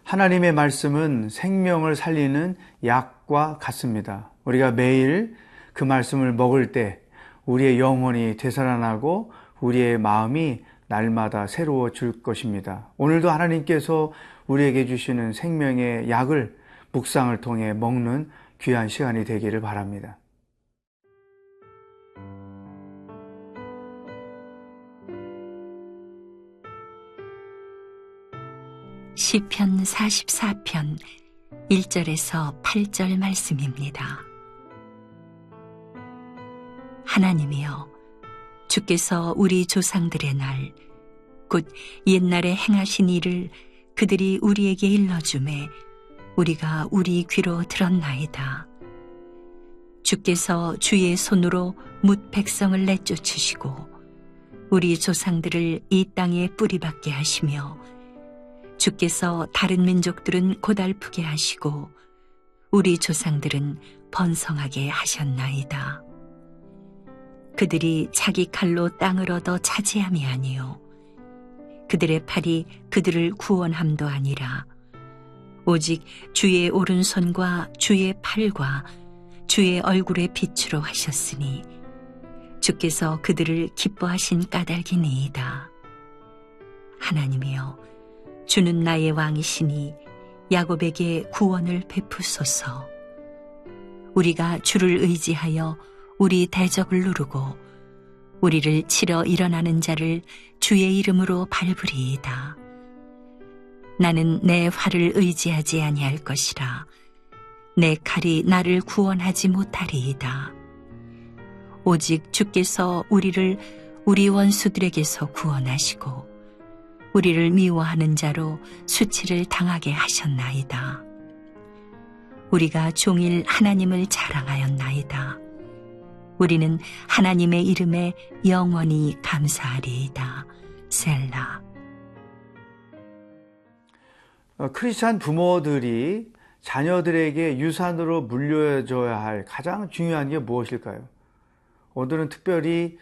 하나님의 말씀은 생명을 살리는 약과 같습니다. 우리가 매일 그 말씀을 먹을 때 우리의 영혼이 되살아나고 우리의 마음이 날마다 새로워질 것입니다. 오늘도 하나님께서 우리에게 주시는 생명의 약을 묵상을 통해 먹는 귀한 시간이 되기를 바랍니다. 시편 44편 1절에서 8절 말씀입니다. 하나님이여, 주께서 우리 조상들의 날, 곧 옛날에 행하신 일을 그들이 우리에게 일러주매 우리가 우리 귀로 들었나이다. 주께서 주의 손으로 뭇 백성을 내쫓으시고 우리 조상들을 이 땅에 뿌리박게 하시며 주께서 다른 민족들은 고달프게 하시고 우리 조상들은 번성하게 하셨나이다. 그들이 자기 칼로 땅을 얻어 차지함이 아니요 그들의 팔이 그들을 구원함도 아니라 오직 주의 오른손과 주의 팔과 주의 얼굴의 빛으로 하셨으니 주께서 그들을 기뻐하신 까닭이니이다. 하나님이여, 주는 나의 왕이시니 야곱에게 구원을 베푸소서. 우리가 주를 의지하여 우리 대적을 누르고 우리를 치러 일어나는 자를 주의 이름으로 밟으리이다. 나는 내 활을 의지하지 아니할 것이라. 내 칼이 나를 구원하지 못하리이다. 오직 주께서 우리를 우리 원수들에게서 구원하시고 우리를 미워하는 자로 수치를 당하게 하셨나이다. 우리가 종일 하나님을 자랑하였나이다. 우리는 하나님의 이름에 영원히 감사하리이다. 셀라. 크리스찬 부모들이 자녀들에게 유산으로 물려줘야 할 가장 중요한 게 무엇일까요? 오늘은 특별히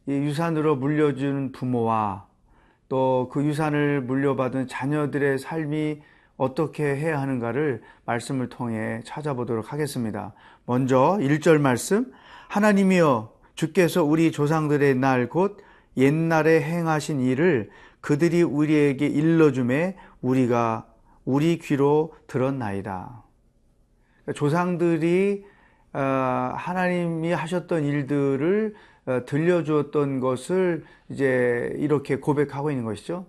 이 유산으로 물려준 부모와 또 그 유산을 물려받은 자녀들의 삶이 어떻게 해야 하는가를 말씀을 통해 찾아보도록 하겠습니다. 먼저 1절 말씀, 하나님이여, 주께서 우리 조상들의 날 곧 옛날에 행하신 일을 그들이 우리에게 일러주매 우리가 우리 귀로 들었나이다. 조상들이 하나님이 하셨던 일들을 들려주었던 것을 이제 이렇게 고백하고 있는 것이죠.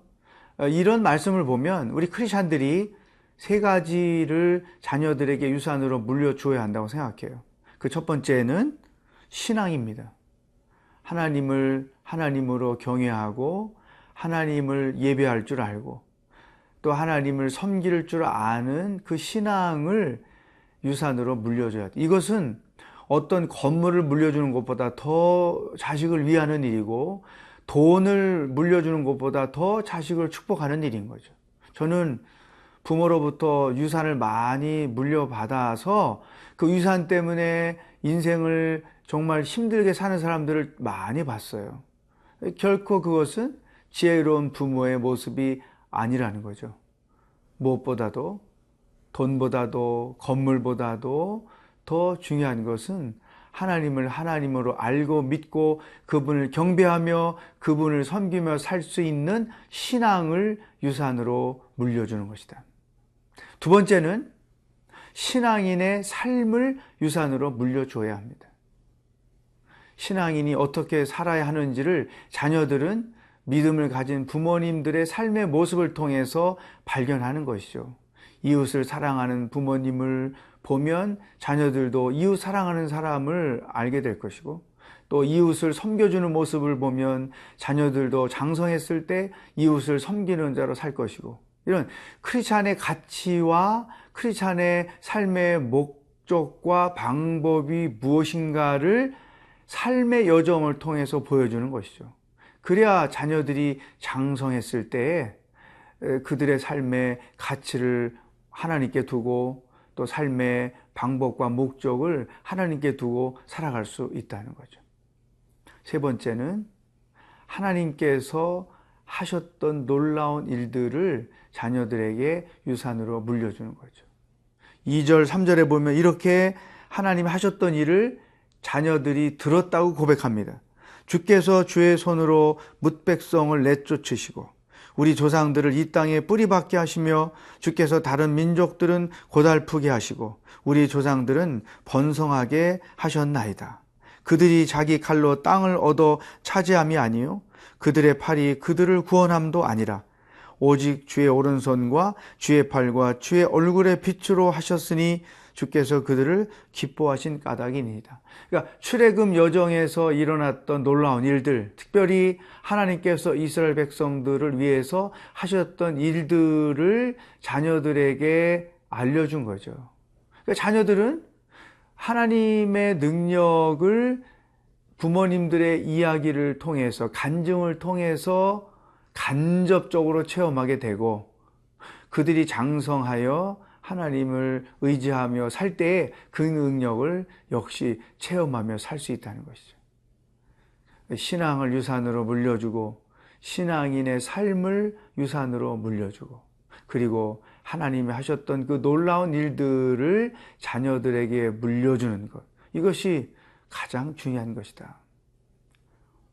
이런 말씀을 보면 우리 크리스찬들이 세 가지를 자녀들에게 유산으로 물려주어야 한다고 생각해요. 그 첫 번째는 신앙입니다. 하나님을 하나님으로 경외하고 하나님을 예배할 줄 알고 또 하나님을 섬길 줄 아는 그 신앙을 유산으로 물려줘야 돼. 이것은 어떤 건물을 물려주는 것보다 더 자식을 위하는 일이고 돈을 물려주는 것보다 더 자식을 축복하는 일인 거죠. 저는 부모로부터 유산을 많이 물려받아서 그 유산 때문에 인생을 정말 힘들게 사는 사람들을 많이 봤어요. 결코 그것은 지혜로운 부모의 모습이 아니라는 거죠. 무엇보다도 돈보다도 건물보다도 더 중요한 것은 하나님을 하나님으로 알고 믿고 그분을 경배하며 그분을 섬기며 살 수 있는 신앙을 유산으로 물려주는 것이다. 두 번째는 신앙인의 삶을 유산으로 물려줘야 합니다. 신앙인이 어떻게 살아야 하는지를 자녀들은 믿음을 가진 부모님들의 삶의 모습을 통해서 발견하는 것이죠. 이웃을 사랑하는 부모님을 보면 자녀들도 이웃 사랑하는 사람을 알게 될 것이고 또 이웃을 섬겨주는 모습을 보면 자녀들도 장성했을 때 이웃을 섬기는 자로 살 것이고 이런 크리스찬의 가치와 크리스찬의 삶의 목적과 방법이 무엇인가를 삶의 여정을 통해서 보여주는 것이죠. 그래야 자녀들이 장성했을 때에 그들의 삶의 가치를 하나님께 두고 또 삶의 방법과 목적을 하나님께 두고 살아갈 수 있다는 거죠. 세 번째는 하나님께서 하셨던 놀라운 일들을 자녀들에게 유산으로 물려주는 거죠. 2절, 3절에 보면 이렇게 하나님이 하셨던 일을 자녀들이 들었다고 고백합니다. 주께서 주의 손으로 뭇백성을 내쫓으시고 우리 조상들을 이 땅에 뿌리박게 하시며 주께서 다른 민족들은 고달프게 하시고 우리 조상들은 번성하게 하셨나이다. 그들이 자기 칼로 땅을 얻어 차지함이 아니요 그들의 팔이 그들을 구원함도 아니라 오직 주의 오른손과 주의 팔과 주의 얼굴의 빛으로 하셨으니 주께서 그들을 기뻐하신 까닭이니이다. 그러니까 출애굽 여정에서 일어났던 놀라운 일들, 특별히 하나님께서 이스라엘 백성들을 위해서 하셨던 일들을 자녀들에게 알려준 거죠. 그러니까 자녀들은 하나님의 능력을 부모님들의 이야기를 통해서, 간증을 통해서 간접적으로 체험하게 되고, 그들이 장성하여 하나님을 의지하며 살 때에 그 능력을 역시 체험하며 살 수 있다는 것이죠. 신앙을 유산으로 물려주고 신앙인의 삶을 유산으로 물려주고 그리고 하나님이 하셨던 그 놀라운 일들을 자녀들에게 물려주는 것, 이것이 가장 중요한 것이다.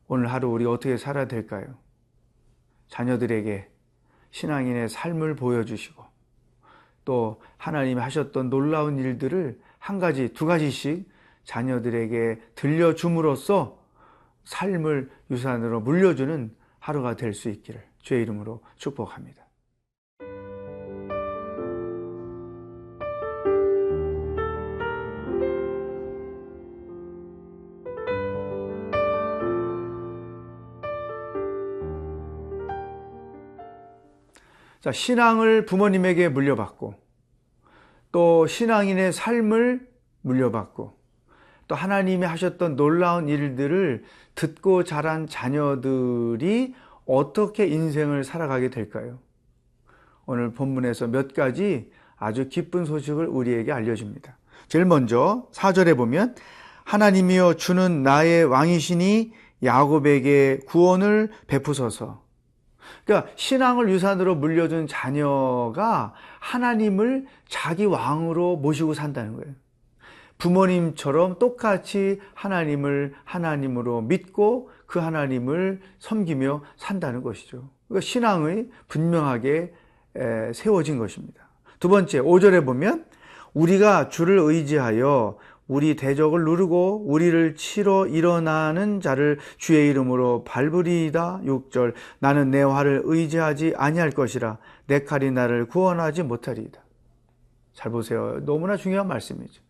오늘 하루 우리 어떻게 살아야 될까요? 자녀들에게 신앙인의 삶을 보여주시고 또 하나님이 하셨던 놀라운 일들을 한 가지, 두 가지씩 자녀들에게 들려줌으로써 삶을 유산으로 물려주는 하루가 될 수 있기를 주의 이름으로 축복합니다. 자, 신앙을 부모님에게 물려받고 또 신앙인의 삶을 물려받고 또 하나님이 하셨던 놀라운 일들을 듣고 자란 자녀들이 어떻게 인생을 살아가게 될까요? 오늘 본문에서 몇 가지 아주 기쁜 소식을 우리에게 알려줍니다. 제일 먼저 4절에 보면 하나님이여 주는 나의 왕이시니 야곱에게 구원을 베푸소서. 그러니까 신앙을 유산으로 물려준 자녀가 하나님을 자기 왕으로 모시고 산다는 거예요. 부모님처럼 똑같이 하나님을 하나님으로 믿고 그 하나님을 섬기며 산다는 것이죠. 그러니까 신앙이 분명하게 세워진 것입니다. 두 번째, 5절에 보면 우리가 주를 의지하여 우리 대적을 누르고 우리를 치러 일어나는 자를 주의 이름으로 밟으리이다. 6절, 나는 내 활을 의지하지 아니할 것이라 내 칼이 나를 구원하지 못하리이다. 잘 보세요. 너무나 중요한 말씀이죠.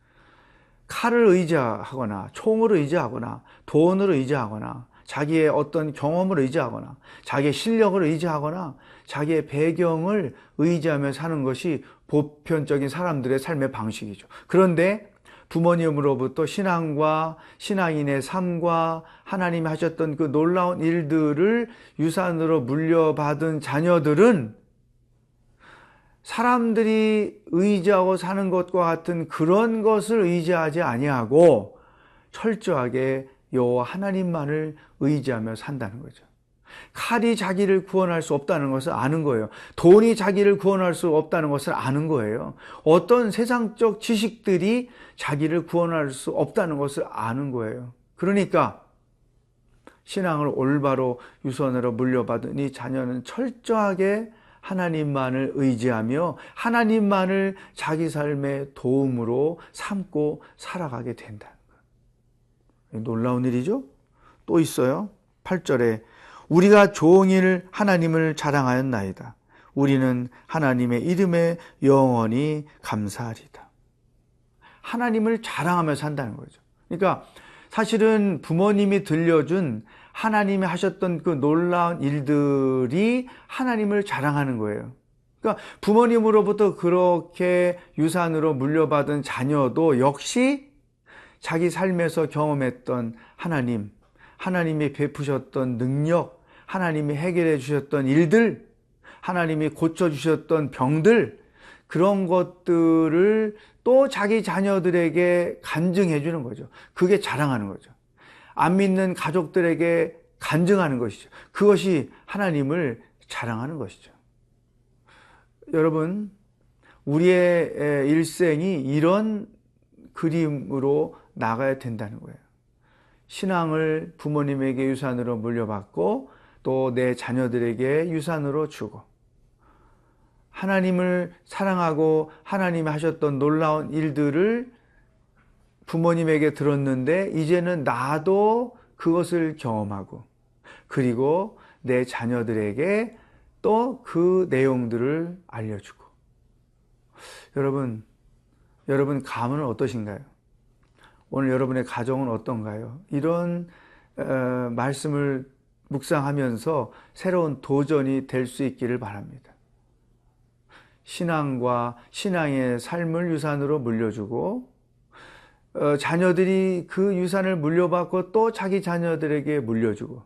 칼을 의지하거나 총을 의지하거나 돈을 의지하거나 자기의 어떤 경험을 의지하거나 자기의 실력을 의지하거나 자기의 배경을 의지하며 사는 것이 보편적인 사람들의 삶의 방식이죠. 그런데 부모님으로부터 신앙과 신앙인의 삶과 하나님이 하셨던 그 놀라운 일들을 유산으로 물려받은 자녀들은 사람들이 의지하고 사는 것과 같은 그런 것을 의지하지 아니하고 철저하게 여호와 하나님만을 의지하며 산다는 거죠. 칼이 자기를 구원할 수 없다는 것을 아는 거예요. 돈이 자기를 구원할 수 없다는 것을 아는 거예요. 어떤 세상적 지식들이 자기를 구원할 수 없다는 것을 아는 거예요. 그러니까 신앙을 올바로 유선으로 물려받은 이 자녀는 철저하게 하나님만을 의지하며 하나님만을 자기 삶의 도움으로 삼고 살아가게 된다는 거예요. 놀라운 일이죠? 또 있어요. 8절에 우리가 종일 하나님을 자랑하였나이다. 우리는 하나님의 이름에 영원히 감사하리다. 하나님을 자랑하며 산다는 거죠. 그러니까 사실은 부모님이 들려준 하나님이 하셨던 그 놀라운 일들이 하나님을 자랑하는 거예요. 그러니까 부모님으로부터 그렇게 유산으로 물려받은 자녀도 역시 자기 삶에서 경험했던 하나님, 하나님이 베푸셨던 능력, 하나님이 해결해 주셨던 일들, 하나님이 고쳐주셨던 병들, 그런 것들을 또 자기 자녀들에게 간증해 주는 거죠. 그게 자랑하는 거죠. 안 믿는 가족들에게 간증하는 것이죠. 그것이 하나님을 자랑하는 것이죠. 여러분, 우리의 일생이 이런 그림으로 나가야 된다는 거예요. 신앙을 부모님에게 유산으로 물려받고 또 내 자녀들에게 유산으로 주고, 하나님을 사랑하고 하나님이 하셨던 놀라운 일들을 부모님에게 들었는데 이제는 나도 그것을 경험하고, 그리고 내 자녀들에게 또 그 내용들을 알려주고. 여러분 감은 어떠신가요? 오늘 여러분의 가정은 어떤가요? 이런 말씀을 묵상하면서 새로운 도전이 될 수 있기를 바랍니다. 신앙과 신앙의 삶을 유산으로 물려주고, 자녀들이 그 유산을 물려받고 또 자기 자녀들에게 물려주고,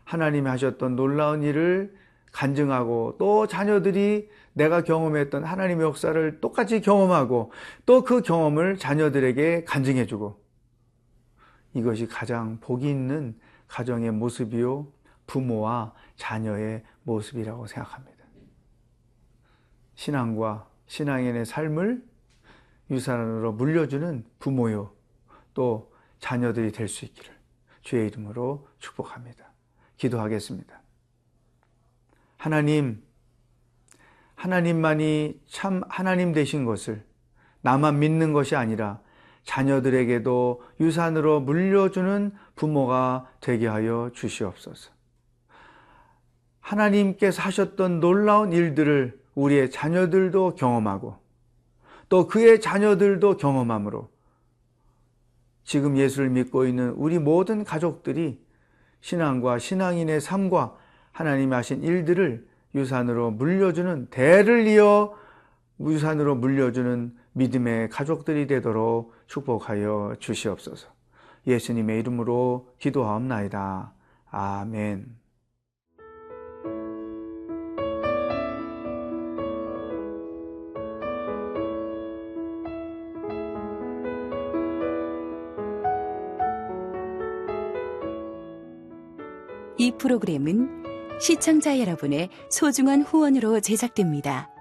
하나님이 하셨던 놀라운 일을 간증하고, 또 자녀들이 내가 경험했던 하나님의 역사를 똑같이 경험하고, 또 그 경험을 자녀들에게 간증해주고, 이것이 가장 복이 있는 가정의 모습이요, 부모와 자녀의 모습이라고 생각합니다. 신앙과 신앙인의 삶을 유산으로 물려주는 부모요, 또 자녀들이 될 수 있기를 주의 이름으로 축복합니다. 기도하겠습니다. 하나님만이 참 하나님 되신 것을 나만 믿는 것이 아니라 자녀들에게도 유산으로 물려주는 부모가 되게 하여 주시옵소서. 하나님께서 하셨던 놀라운 일들을 우리의 자녀들도 경험하고, 또 그의 자녀들도 경험함으로 지금 예수를 믿고 있는 우리 모든 가족들이 신앙과 신앙인의 삶과 하나님이 하신 일들을 유산으로 물려주는, 대를 이어 유산으로 물려주는 믿음의 가족들이 되도록 축복하여 주시옵소서. 예수님의 이름으로 기도하옵나이다. 아멘. 이 프로그램은 시청자 여러분의 소중한 후원으로 제작됩니다.